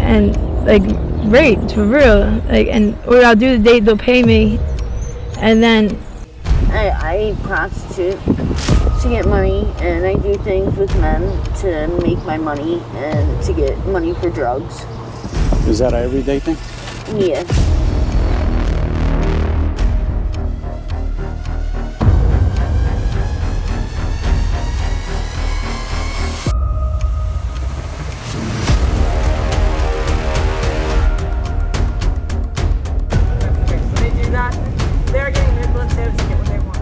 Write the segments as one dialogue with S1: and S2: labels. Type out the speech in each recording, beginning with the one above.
S1: and like raped for real. Like, and what I'll do the date, they'll pay me, and then
S2: I prostitute to get money, and I do things with men to make my money and to get money for drugs.
S3: Is that an everyday thing?
S2: Yeah.
S4: They're getting manipulative to get what they want.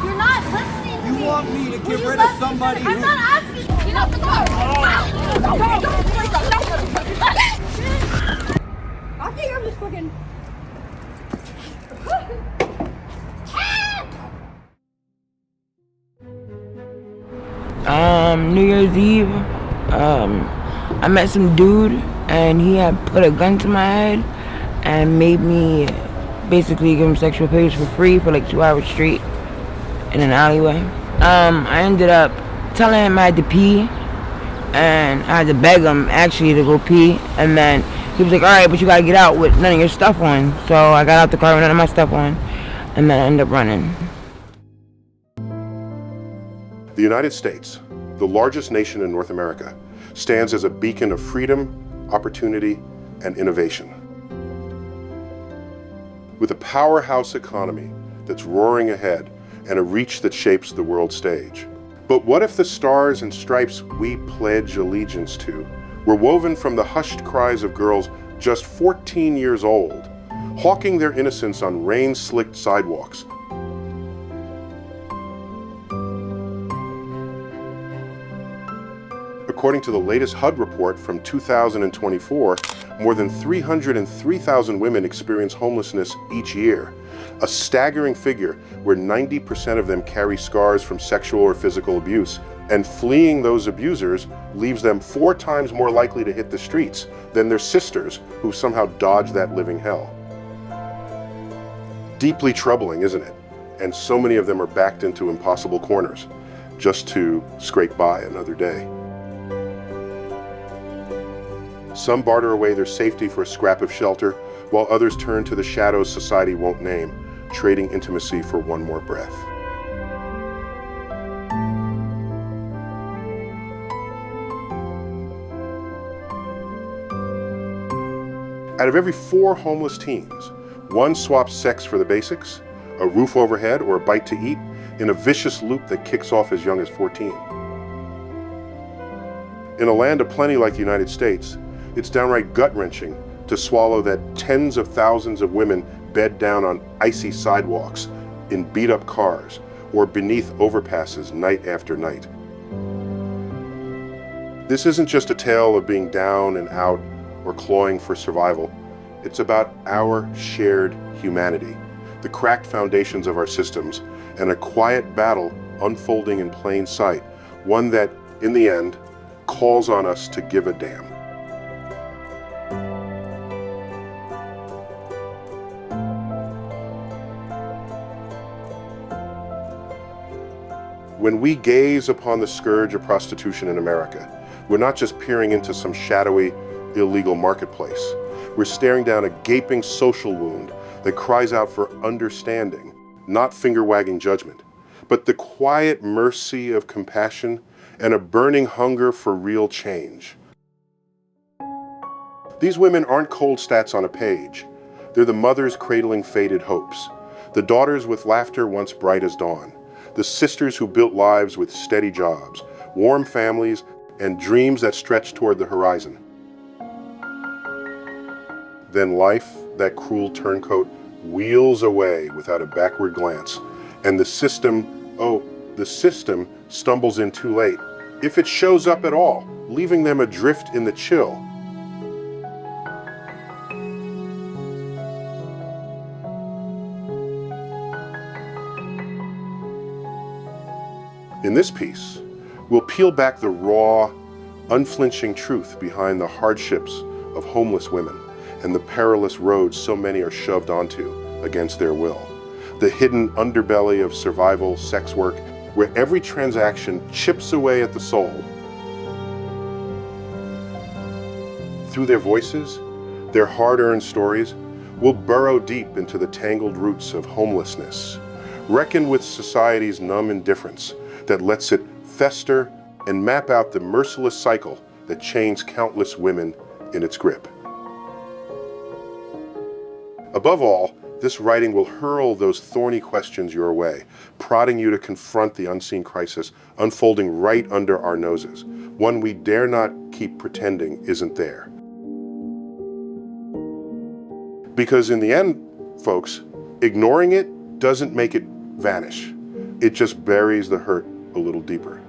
S5: You're not listening to me.
S6: You want me to get rid of somebody
S5: I'm not asking. Get out the car. I think I'm just fucking.
S7: New Year's Eve, I met some dude and he had put a gun to my head and made me basically give him sexual favors for free for like 2 hours straight in an alleyway. I ended up telling him I had to pee, and I had to beg him actually to go pee, and then he was like, alright, but you gotta get out with none of your stuff on. So I got out the car with none of my stuff on, and then I ended up running.
S8: The United States, the largest nation in North America, stands as a beacon of freedom, opportunity, and innovation. With a powerhouse economy that's roaring ahead and a reach that shapes the world stage. But what if the stars and stripes we pledge allegiance to were woven from the hushed cries of girls just 14 years old, hawking their innocence on rain-slicked sidewalks? According to the latest HUD report from 2024, more than 303,000 women experience homelessness each year, a staggering figure where 90% of them carry scars from sexual or physical abuse, and fleeing those abusers leaves them 4 times more likely to hit the streets than their sisters who somehow dodged that living hell. Deeply troubling, isn't it? And so many of them are backed into impossible corners just to scrape by another day. Some barter away their safety for a scrap of shelter, while others turn to the shadows society won't name, trading intimacy for one more breath. Out of every 4 homeless teens, 1 swaps sex for the basics, a roof overhead, or a bite to eat, in a vicious loop that kicks off as young as 14. In a land of plenty like the United States, it's downright gut-wrenching to swallow that tens of thousands of women bed down on icy sidewalks, in beat-up cars, or beneath overpasses night after night. This isn't just a tale of being down and out or clawing for survival. It's about our shared humanity, the cracked foundations of our systems, and a quiet battle unfolding in plain sight, one that, in the end, calls on us to give a damn. When we gaze upon the scourge of prostitution in America, we're not just peering into some shadowy, illegal marketplace. We're staring down a gaping social wound that cries out for understanding, not finger-wagging judgment, but the quiet mercy of compassion and a burning hunger for real change. These women aren't cold stats on a page. They're the mothers cradling faded hopes, the daughters with laughter once bright as dawn, the sisters who built lives with steady jobs, warm families, and dreams that stretch toward the horizon. Then life, that cruel turncoat, wheels away without a backward glance, and the system stumbles in too late, if it shows up at all, leaving them adrift in the chill. In this piece, we'll peel back the raw, unflinching truth behind the hardships of homeless women and the perilous roads so many are shoved onto against their will. The hidden underbelly of survival sex work, where every transaction chips away at the soul. Through their voices, their hard-earned stories, we'll burrow deep into the tangled roots of homelessness, reckon with society's numb indifference that lets it fester and map out the merciless cycle that chains countless women in its grip. Above all, this writing will hurl those thorny questions your way, prodding you to confront the unseen crisis unfolding right under our noses, one we dare not keep pretending isn't there. Because in the end, folks, ignoring it doesn't make it vanish. It just buries the hurt a little deeper.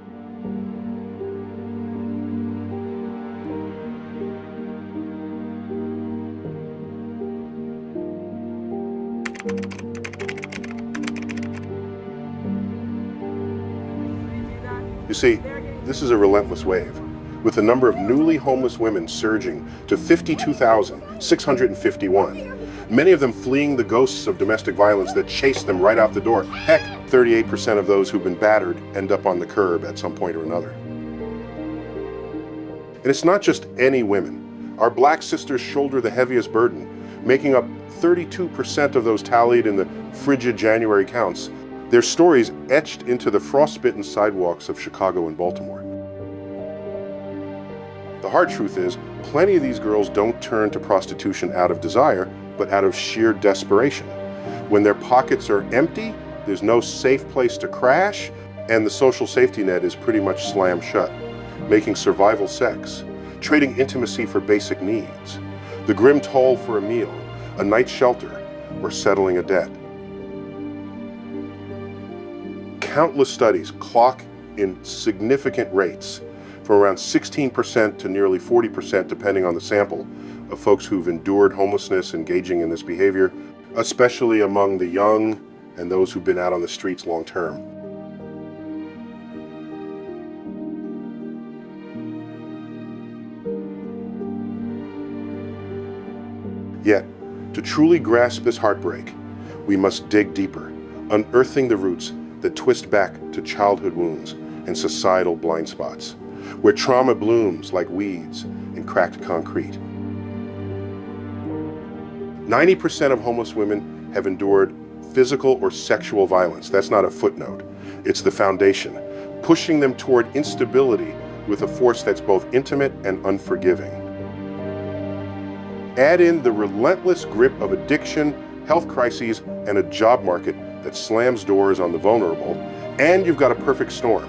S8: You see, this is a relentless wave, with the number of newly homeless women surging to 52,651. Many of them fleeing the ghosts of domestic violence that chased them right out the door. Heck, 38% of those who've been battered end up on the curb at some point or another. And it's not just any women. Our black sisters shoulder the heaviest burden, making up 32% of those tallied in the frigid January counts. Their stories etched into the frostbitten sidewalks of Chicago and Baltimore. The hard truth is, plenty of these girls don't turn to prostitution out of desire, but out of sheer desperation. When their pockets are empty, there's no safe place to crash, and the social safety net is pretty much slammed shut, making survival sex, trading intimacy for basic needs, the grim toll for a meal, a night's shelter, or settling a debt. Countless studies clock in significant rates, from around 16% to nearly 40%, depending on the sample, of folks who've endured homelessness engaging in this behavior, especially among the young and those who've been out on the streets long term. Yet, to truly grasp this heartbreak, we must dig deeper, unearthing the roots that twist back to childhood wounds and societal blind spots, where trauma blooms like weeds in cracked concrete. 90% of homeless women have endured physical or sexual violence. That's not a footnote. It's the foundation, pushing them toward instability with a force that's both intimate and unforgiving. Add in the relentless grip of addiction, health crises, and a job market that slams doors on the vulnerable, and you've got a perfect storm.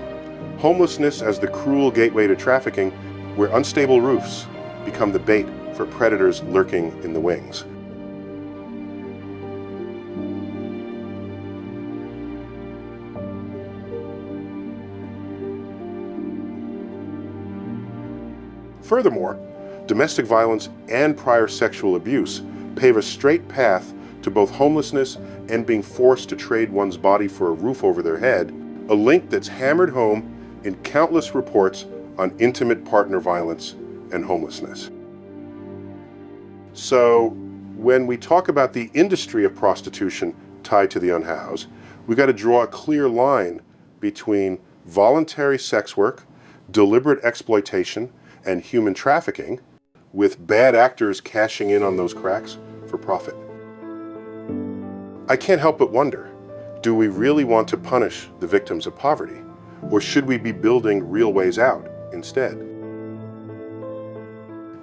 S8: Homelessness as the cruel gateway to trafficking, where unstable roofs become the bait for predators lurking in the wings. Furthermore, domestic violence and prior sexual abuse pave a straight path to both homelessness and being forced to trade one's body for a roof over their head, a link that's hammered home in countless reports on intimate partner violence and homelessness. So, when we talk about the industry of prostitution tied to the unhoused, we've got to draw a clear line between voluntary sex work, deliberate exploitation, and human trafficking, with bad actors cashing in on those cracks for profit. I can't help but wonder, do we really want to punish the victims of poverty, or should we be building real ways out instead?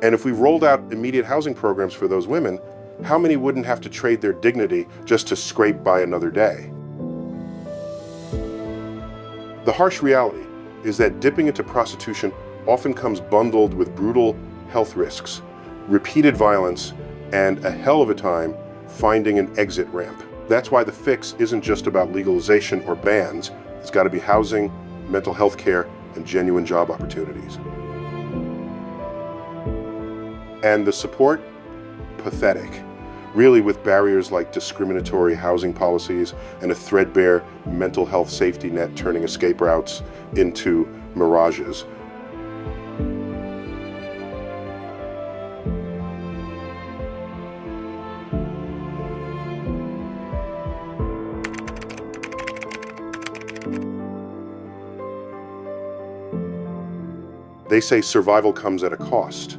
S8: And if we rolled out immediate housing programs for those women, how many wouldn't have to trade their dignity just to scrape by another day? The harsh reality is that dipping into prostitution often comes bundled with brutal health risks, repeated violence, and a hell of a time finding an exit ramp. That's why the fix isn't just about legalization or bans. It's got to be housing, mental health care, and genuine job opportunities. And the support? Pathetic. Really, with barriers like discriminatory housing policies and a threadbare mental health safety net turning escape routes into mirages. They say survival comes at a cost.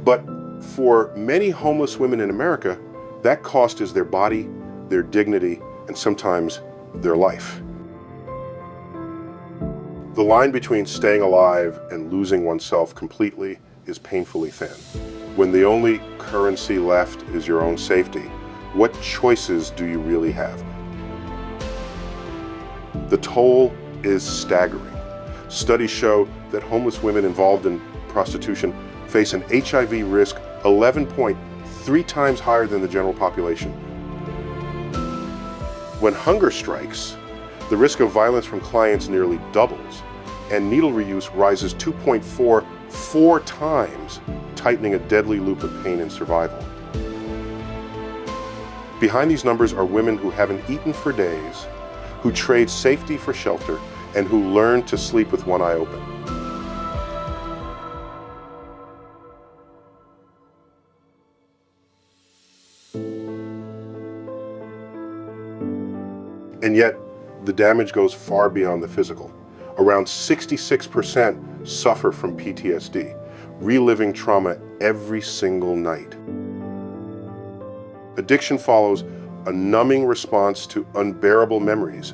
S8: But for many homeless women in America, that cost is their body, their dignity, and sometimes their life. The line between staying alive and losing oneself completely is painfully thin. When the only currency left is your own safety, what choices do you really have? The toll is staggering. Studies show that homeless women involved in prostitution face an HIV risk 11.3 times higher than the general population. When hunger strikes, the risk of violence from clients nearly doubles, and needle reuse rises 2.44 times, tightening a deadly loop of pain and survival. Behind these numbers are women who haven't eaten for days, who trade safety for shelter, and who learn to sleep with one eye open. And yet, the damage goes far beyond the physical. Around 66% suffer from PTSD, reliving trauma every single night. Addiction follows a numbing response to unbearable memories,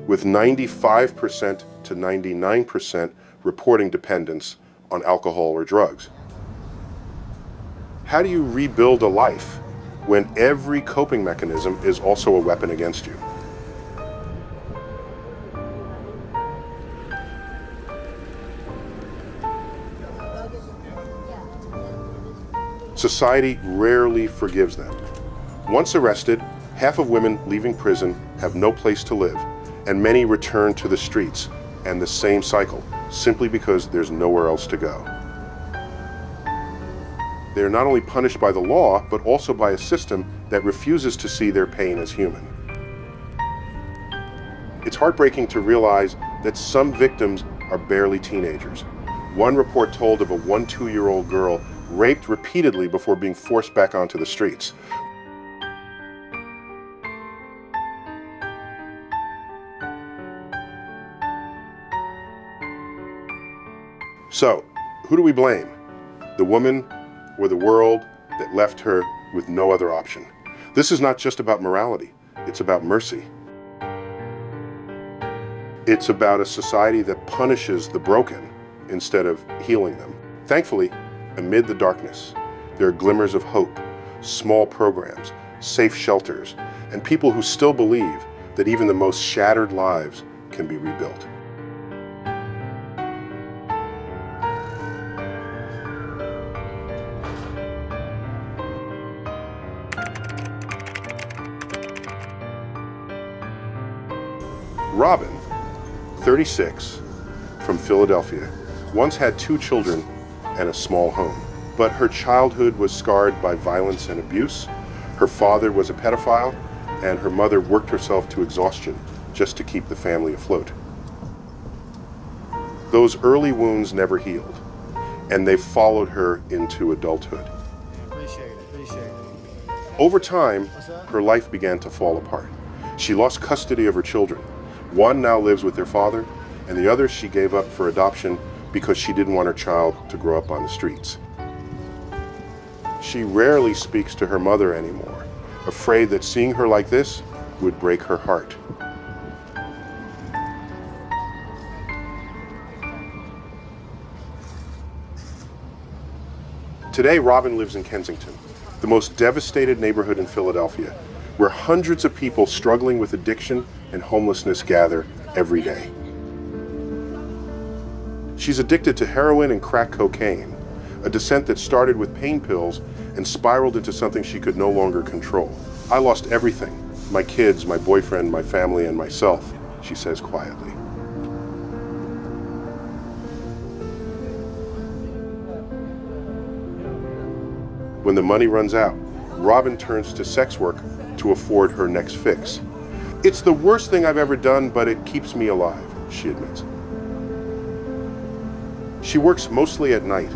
S8: with 95% to 99% reporting dependence on alcohol or drugs. How do you rebuild a life when every coping mechanism is also a weapon against you? Society rarely forgives them. Once arrested, half of women leaving prison have no place to live, and many return to the streets and the same cycle, simply because there's nowhere else to go. They are not only punished by the law, but also by a system that refuses to see their pain as human. It's heartbreaking to realize that some victims are barely teenagers. One report told of a 2-year-old girl raped repeatedly before being forced back onto the streets. So, who do we blame? The woman or the world that left her with no other option? This is not just about morality, it's about mercy. It's about a society that punishes the broken instead of healing them. Thankfully, amid the darkness, there are glimmers of hope, small programs, safe shelters, and people who still believe that even the most shattered lives can be rebuilt. Robin, 36, from Philadelphia, once had 2 children and a small home. But her childhood was scarred by violence and abuse. Her father was a pedophile, and her mother worked herself to exhaustion just to keep the family afloat. Those early wounds never healed, and they followed her into adulthood.
S6: Appreciate it.
S8: Over time, her life began to fall apart. She lost custody of her children. One now lives with their father, and the other she gave up for adoption because she didn't want her child to grow up on the streets. She rarely speaks to her mother anymore, afraid that seeing her like this would break her heart. Today, Robin lives in Kensington, the most devastated neighborhood in Philadelphia, where hundreds of people struggling with addiction and homelessness gather every day. She's addicted to heroin and crack cocaine, a descent that started with pain pills and spiraled into something she could no longer control. I lost everything, my kids, my boyfriend, my family, and myself, she says quietly. When the money runs out, Robin turns to sex work to afford her next fix. "It's the worst thing I've ever done, but it keeps me alive," she admits. She works mostly at night,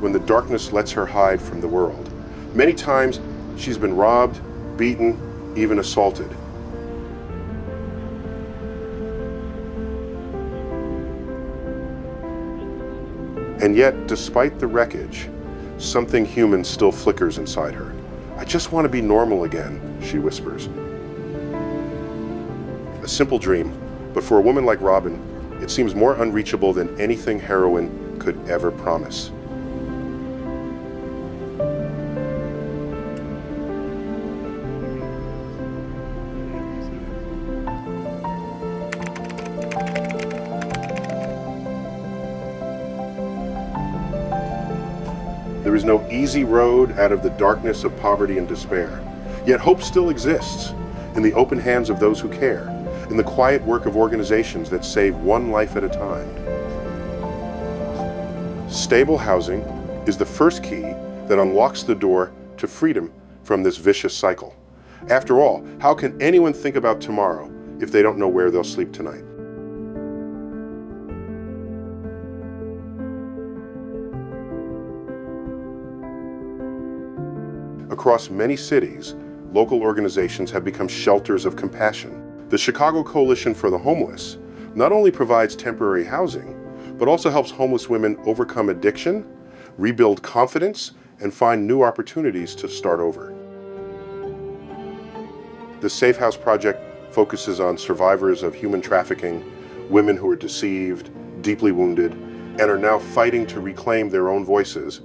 S8: when the darkness lets her hide from the world. Many times, she's been robbed, beaten, even assaulted. And yet, despite the wreckage, something human still flickers inside her. "I just want to be normal again," she whispers. A simple dream, but for a woman like Robin, it seems more unreachable than anything heroin could ever promise. There is no easy road out of the darkness of poverty and despair. Yet hope still exists in the open hands of those who care, in the quiet work of organizations that save one life at a time. Stable housing is the first key that unlocks the door to freedom from this vicious cycle. After all, how can anyone think about tomorrow if they don't know where they'll sleep tonight? Across many cities, local organizations have become shelters of compassion. The Chicago Coalition for the Homeless not only provides temporary housing, but also helps homeless women overcome addiction, rebuild confidence, and find new opportunities to start over. The Safe House Project focuses on survivors of human trafficking, women who are deceived, deeply wounded, and are now fighting to reclaim their own voices.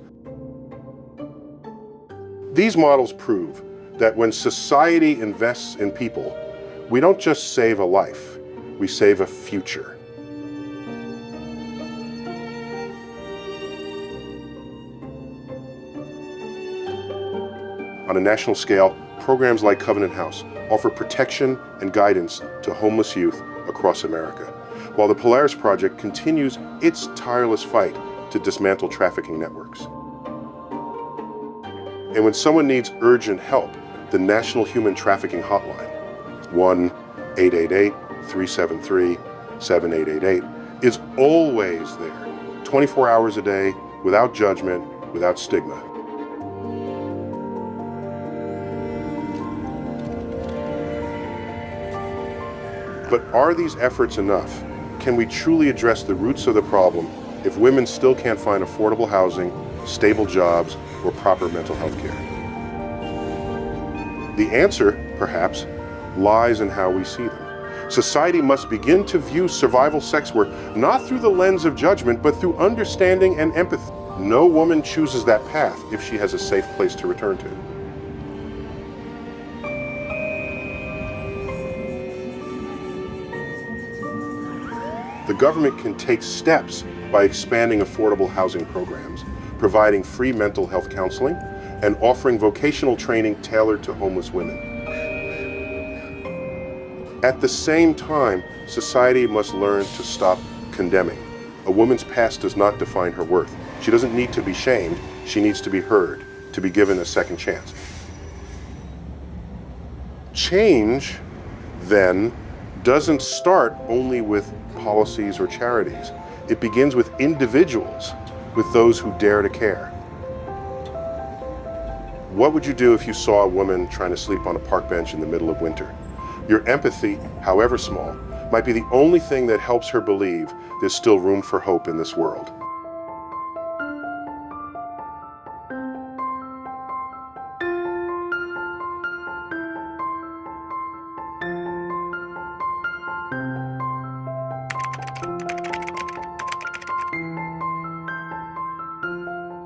S8: These models prove that when society invests in people, we don't just save a life, we save a future. On a national scale, programs like Covenant House offer protection and guidance to homeless youth across America, while the Polaris Project continues its tireless fight to dismantle trafficking networks. And when someone needs urgent help, the National Human Trafficking Hotline, 1-888-373-7888, is always there, 24 hours a day, without judgment, without stigma. But are these efforts enough? Can we truly address the roots of the problem if women still can't find affordable housing, stable jobs, or proper mental health care? The answer, perhaps, lies in how we see them. Society must begin to view survival sex work not through the lens of judgment, but through understanding and empathy. No woman chooses that path if she has a safe place to return to. The government can take steps by expanding affordable housing programs, providing free mental health counseling, and offering vocational training tailored to homeless women. At the same time, society must learn to stop condemning. A woman's past does not define her worth. She doesn't need to be shamed. She needs to be heard, to be given a second chance. Change, then, doesn't start only with policies or charities. It begins with individuals, with those who dare to care. What would you do if you saw a woman trying to sleep on a park bench in the middle of winter? Your empathy, however small, might be the only thing that helps her believe there's still room for hope in this world.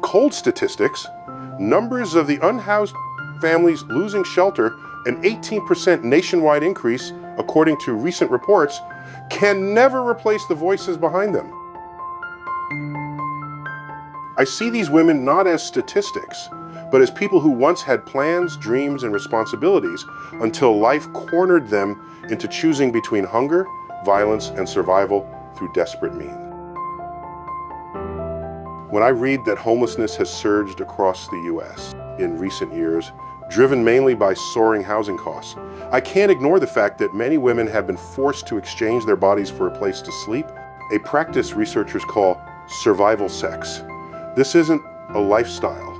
S8: Cold statistics, numbers of the unhoused families losing shelter, an 18% nationwide increase, according to recent reports, can never replace the voices behind them. I see these women not as statistics, but as people who once had plans, dreams, and responsibilities until life cornered them into choosing between hunger, violence, and survival through desperate means. When I read that homelessness has surged across the U.S., in recent years, driven mainly by soaring housing costs. I can't ignore the fact that many women have been forced to exchange their bodies for a place to sleep, a practice researchers call survival sex. This isn't a lifestyle.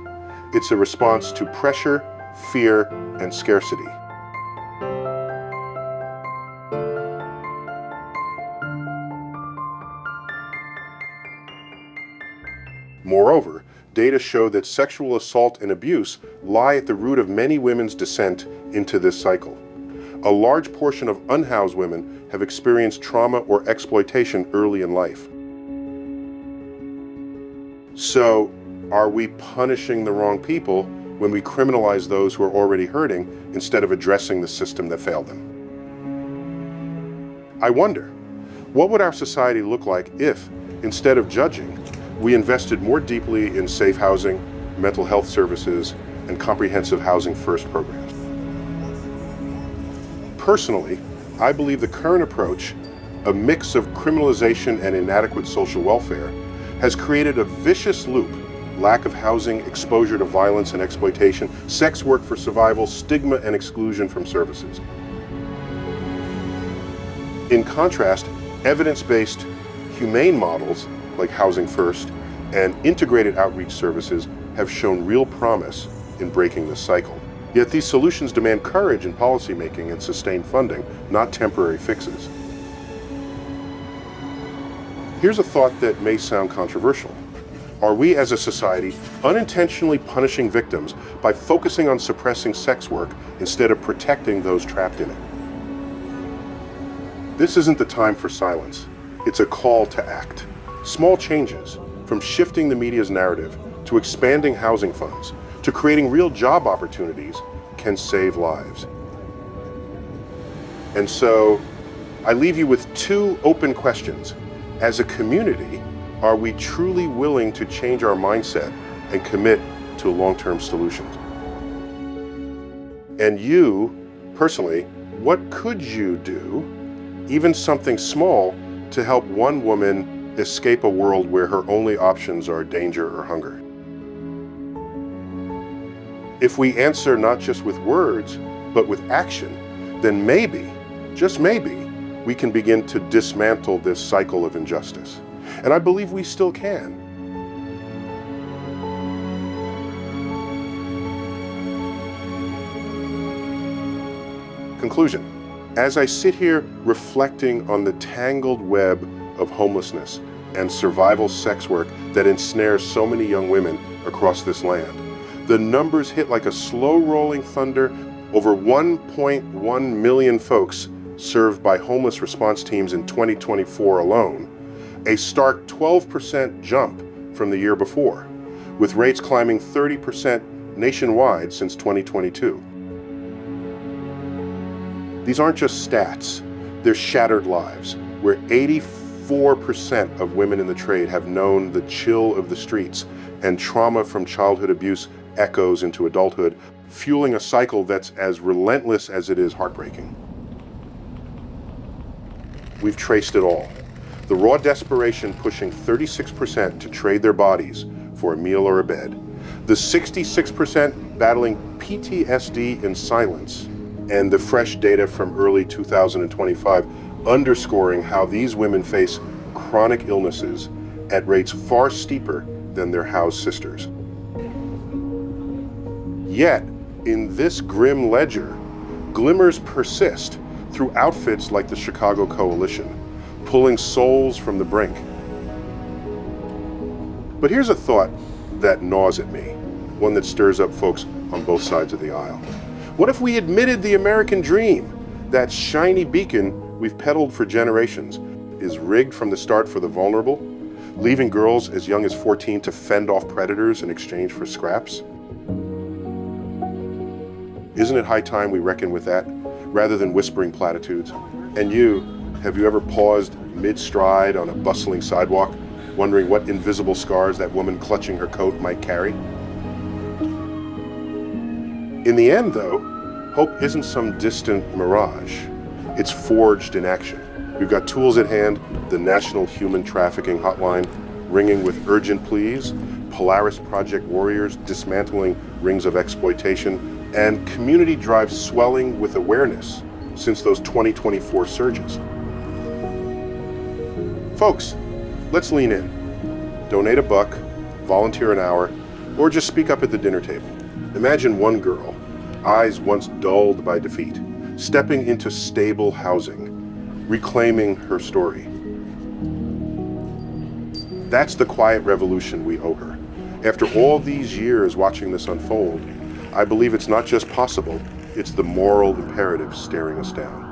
S8: It's a response to pressure, fear, and scarcity. Moreover, data show that sexual assault and abuse lie at the root of many women's descent into this cycle. A large portion of unhoused women have experienced trauma or exploitation early in life. So, are we punishing the wrong people when we criminalize those who are already hurting instead of addressing the system that failed them? I wonder, what would our society look like if, instead of judging, we invested more deeply in safe housing, mental health services, and comprehensive housing first programs? Personally, I believe the current approach, a mix of criminalization and inadequate social welfare, has created a vicious loop: lack of housing, exposure to violence and exploitation, sex work for survival, stigma and exclusion from services. In contrast, evidence-based, humane models like Housing First and integrated outreach services have shown real promise in breaking this cycle. Yet these solutions demand courage in policymaking and sustained funding, not temporary fixes. Here's a thought that may sound controversial. Are we as a society unintentionally punishing victims by focusing on suppressing sex work instead of protecting those trapped in it? This isn't the time for silence. It's a call to act. Small changes, from shifting the media's narrative to expanding housing funds to creating real job opportunities, can save lives. And so, I leave you with two open questions. As a community, are we truly willing to change our mindset and commit to long-term solutions? And you, personally, what could you do, even something small, to help one woman escape a world where her only options are danger or hunger? If we answer not just with words, but with action, then maybe, just maybe, we can begin to dismantle this cycle of injustice. And I believe we still can. Conclusion. As I sit here reflecting on the tangled web of homelessness and survival sex work that ensnares so many young women across this land, the numbers hit like a slow-rolling thunder. Over 1.1 million folks served by homeless response teams in 2024 alone, a stark 12% jump from the year before, with rates climbing 30% nationwide since 2022. These aren't just stats, they're shattered lives, where 84% of women in the trade have known the chill of the streets, and trauma from childhood abuse echoes into adulthood, fueling a cycle that's as relentless as it is heartbreaking. We've traced it all. The raw desperation pushing 36% to trade their bodies for a meal or a bed. The 66% battling PTSD in silence. And the fresh data from early 2025 underscoring how these women face chronic illnesses at rates far steeper than their housed sisters. Yet, in this grim ledger, glimmers persist through outfits like the Chicago Coalition, pulling souls from the brink. But here's a thought that gnaws at me, one that stirs up folks on both sides of the aisle. What if we admitted the American dream, that shiny beacon we've peddled for generations, is rigged from the start for the vulnerable, leaving girls as young as 14 to fend off predators in exchange for scraps? Isn't it high time we reckon with that, rather than whispering platitudes? And you, have you ever paused mid-stride on a bustling sidewalk, wondering what invisible scars that woman clutching her coat might carry? In the end, though, hope isn't some distant mirage. It's forged in action. We've got tools at hand, the National Human Trafficking Hotline ringing with urgent pleas, Polaris Project warriors dismantling rings of exploitation, and community drives swelling with awareness since those 2024 surges. Folks, let's lean in. Donate $1, volunteer an hour, or just speak up at the dinner table. Imagine one girl, eyes once dulled by defeat, stepping into stable housing, reclaiming her story. That's the quiet revolution we owe her. After all these years watching this unfold, I believe it's not just possible, it's the moral imperative staring us down.